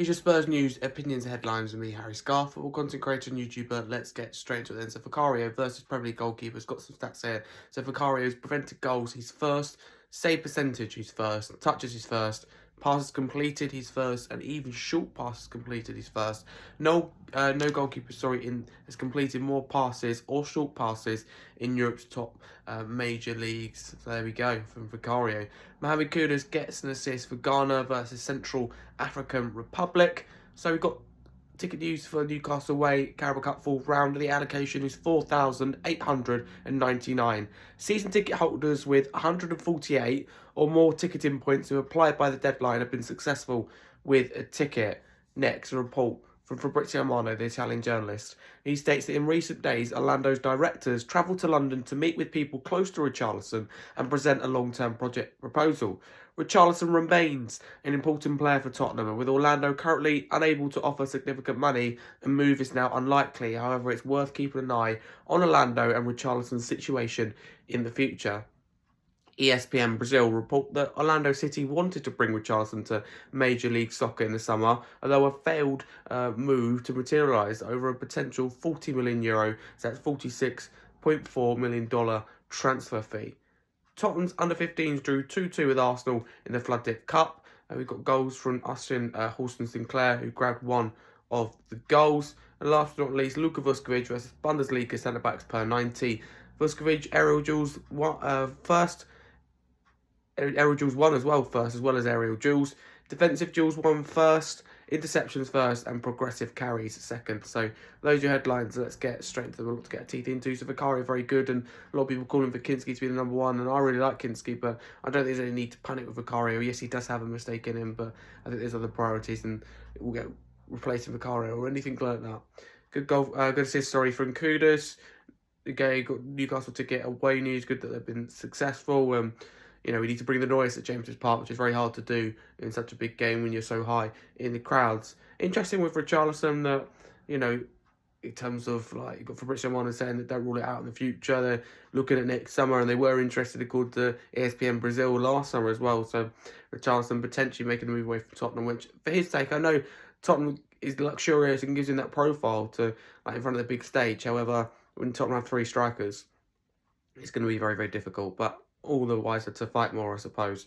Here's your Spurs news, opinions, headlines with me, Harry Scarfe, football content creator and YouTuber. Let's get straight into it then. So Vicario versus Premier League goalkeepers, got some stats here. So Vicario's prevented goals, he's first. Save percentage, he's first. Touches, he's first. Passes completed, he's first, and even short passes completed, he's first. No goalkeeper, has completed more passes or short passes in Europe's top major leagues. So there we go from Vicario. Mohamed Kudus gets an assist for Ghana versus Central African Republic. So we've got ticket news for Newcastle away, Carabao Cup fourth round. The allocation is 4,899. Season ticket holders with 148 or more ticketing points who applied by the deadline have been successful with a ticket. Next, a report from Fabrizio Romano, the Italian journalist. He states that in recent days, Orlando's directors travelled to London to meet with people close to Richarlison and present a long-term project proposal. Richarlison remains an important player for Tottenham, and with Orlando currently unable to offer significant money, a move is now unlikely. However, it's worth keeping an eye on Orlando and Richarlison's situation in the future. ESPN Brazil report that Orlando City wanted to bring Richarlison to Major League Soccer in the summer, although a failed move to materialise over a potential €40 million, so that's $46.4 million transfer fee. Tottenham's under-15s drew 2-2 with Arsenal in the Floodlit Cup. We've got goals from Austin Holston Sinclair, who grabbed one of the goals. And last but not least, Luka Vuskovic versus Bundesliga centre-backs per 90. Vuskovic, aerial duels first. Aerial duels won as well as aerial duels. Defensive duels won first, interceptions first, and progressive carries second. So those are your headlines. Let's get straight into them. A lot to get our teeth into. So Vicario very good, and a lot of people calling for Kinski to be the number one, and I really like Kinski, but I don't think there's any need to panic with Vicario. Yes, he does have a mistake in him, but I think there's other priorities, and we'll get replacing Vicario or anything like that. Good goal, good assist, from Kudus. Again, got Newcastle ticket away news. Good that they've been successful. We need to bring the noise at James's Park, which is very hard to do in such a big game when you're so high in the crowds. Interesting with Richarlison that, in terms of, you've got Fabrizio Romano saying that don't rule it out in the future. They're looking at next summer, and they were interested, according to ESPN Brazil, last summer as well. So Richarlison potentially making a move away from Tottenham, which, for his sake, I know Tottenham is luxurious and gives him that profile to, in front of the big stage. However, when Tottenham have three strikers, it's going to be very, very difficult. But all the wiser to fight more, I suppose.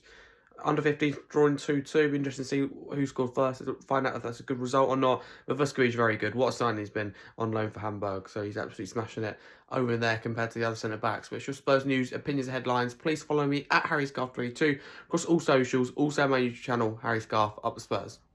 Under 15 drawing 2-2. Be interesting to see who scored first, find out if that's a good result or not. But Vuskovic is very good. What a sign he's been on loan for Hamburg. So he's absolutely smashing it over there compared to the other centre-backs. But it's your Spurs news, opinions, and headlines. Please follow me at Harry Scarfe32 across all socials. Also my YouTube channel, Harry Scarfe, up the Spurs.